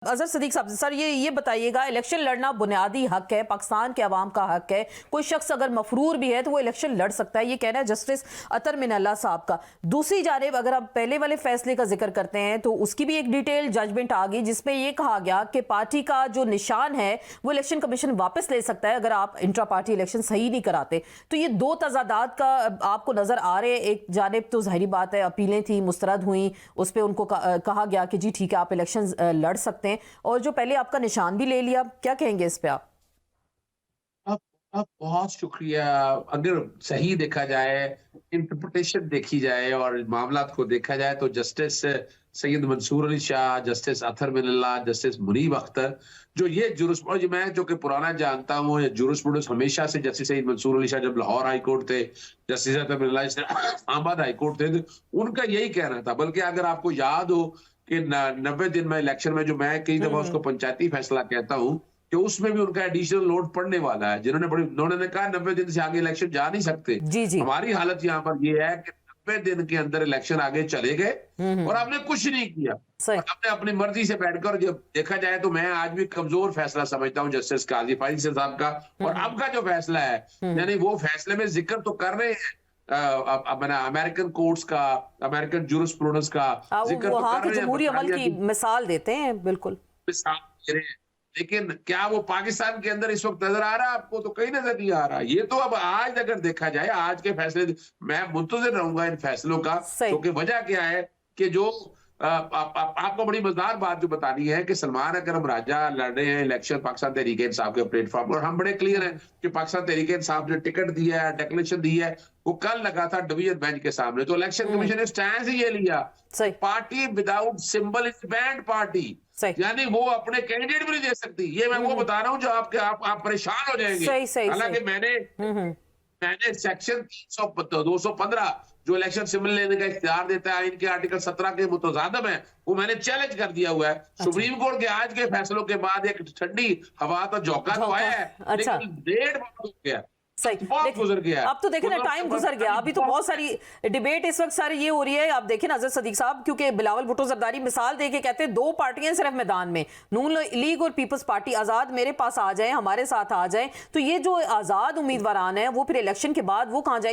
अजहर सिद्दीक साहब, सर ये बताइएगा, इलेक्शन लड़ना बुनियादी हक है, पाकिस्तान के अवाम का हक है। कोई शख्स अगर मफरूर भी है तो वो इलेक्शन लड़ सकता है, ये कहना है जस्टिस अतर मिनल्ला साहब का। दूसरी जानिब अगर आप पहले वाले फैसले का जिक्र करते हैं तो उसकी भी एक डिटेल जजमेंट आ गई जिसमें ये कहा गया कि पार्टी का जो निशान है वो इलेक्शन कमीशन वापस ले सकता है अगर आप इंट्रा पार्टी इलेक्शन सही नहीं कराते। तो ये दो तजादात का आपको नजर आ रहे हैं। एक जानिब तो जाहिर बात है अपीलें थी, मुस्तरद हुई, उस पर उनको कहा गया कि जी ठीक है आप इलेक्शन लड़ सकते हैं, और जो पहले आपका निशान भी ले लिया। क्या कहेंगे इस पे आप? अब बहुत शुक्रिया। अगर सही देखा जाए, इंटरप्रिटेशन देखी जाए और मामला को देखा जाए तो जस्टिस सैयद मंसूर अली शाह, जस्टिस अतर मिनल्ला, जस्टिस मुनीब अख्तर, जो ये जुरिस्प्रूडेंस मैं जो कि पुराना जानता हूँ, जुरिस्प्रूडेंस हमेशा से जस्टिस सैयद मंसूर अली शाह जब लाहौर हाई कोर्ट थे, जस्टिस अतर मिनल्ला इस्लामाबाद हाई कोर्ट थे, तो उनका यही कहना था। बल्कि अगर आपको याद हो कि 90 दिन में इलेक्शन में जो मैं कई दफा उसको पंचायती फैसला कहता हूँ कि उसमें भी उनका एडिशनल लोड पड़ने वाला है। उन्होंने कहा 90 दिन से आगे इलेक्शन जा नहीं सकते। जी जी। हमारी हालत यहाँ पर ये है कि 90 दिन के अंदर इलेक्शन आगे चले गए और आपने कुछ नहीं किया। और आपने अपनी मर्जी से बैठकर, जब देखा जाए तो मैं आज भी कमजोर फैसला समझता हूँ जस्टिस काजी फाइज़ साहब का। और अब का जो फैसला है, यानी वो फैसले में जिक्र तो कर रहे हैं अमेरिकन कोर्ट्स का, अमेरिकन जुरिस्प्रूडेंस का जिक्र तो कर रहे हैं, जमहूरी अमल की मिसाल देते हैं, बिल्कुल मिसाल दे रहे हैं। लेकिन क्या वो पाकिस्तान के अंदर इस वक्त नजर आ रहा है आपको? तो कहीं नजर नहीं आ रहा। ये तो अब आज अगर देखा जाए, आज के फैसले, मैं मुंतजिर रहूंगा इन फैसलों का, क्योंकि वजह क्या है कि जो आपको बड़ी मजेदार बात जो बतानी है कि सलमान अकरम राजा लड़ रहे हैं इलेक्शन पाकिस्तान तहरीक इंसाफ के प्लेटफॉर्म, और हम बड़े क्लियर हैं कि पाकिस्तान तहरीक इंसाफ ने टिकट दिया है, डिक्लेरेशन दी है, वो कल लगा था डिवीजन बेंच के सामने। तो इलेक्शन कमीशन ने स्टैंड ही ये लिया, party without symbol is band party, यानी वो अपने कैंडिडेट भी नहीं दे सकती। ये मैं वो बता रहा हूँ जो आप परेशान हो जाएंगे। हालांकि मैंने सेक्शन 215 जो इलेक्शन सिंबल लेने का इख्तियार देता है, इनके आर्टिकल 17 के मुतजादम है, वो मैंने चैलेंज कर दिया हुआ है। सुप्रीम कोर्ट के आज के फैसलों के बाद एक ठंडी हवा तो झोंका तो आया है, लेकिन डेढ़ बहुत हो गया, बहुत गुजर गया। अब तो देखें ना, टाइम गुजर गया। अभी तो बहुत सारी डिबेट इस वक्त सारी ये हो रही है। आप देखें ना अजहर सिद्दीक साहब, क्योंकि बिलावल भुट्टो जरदारी मिसाल दे के कहते हैं दो पार्टियां सिर्फ मैदान में, नून लीग और पीपल्स पार्टी, आजाद मेरे पास आ जाए, हमारे साथ आ जाए। तो ये जो आजाद उम्मीदवार हैं वो फिर इलेक्शन के बाद वो कहां जाएंगे?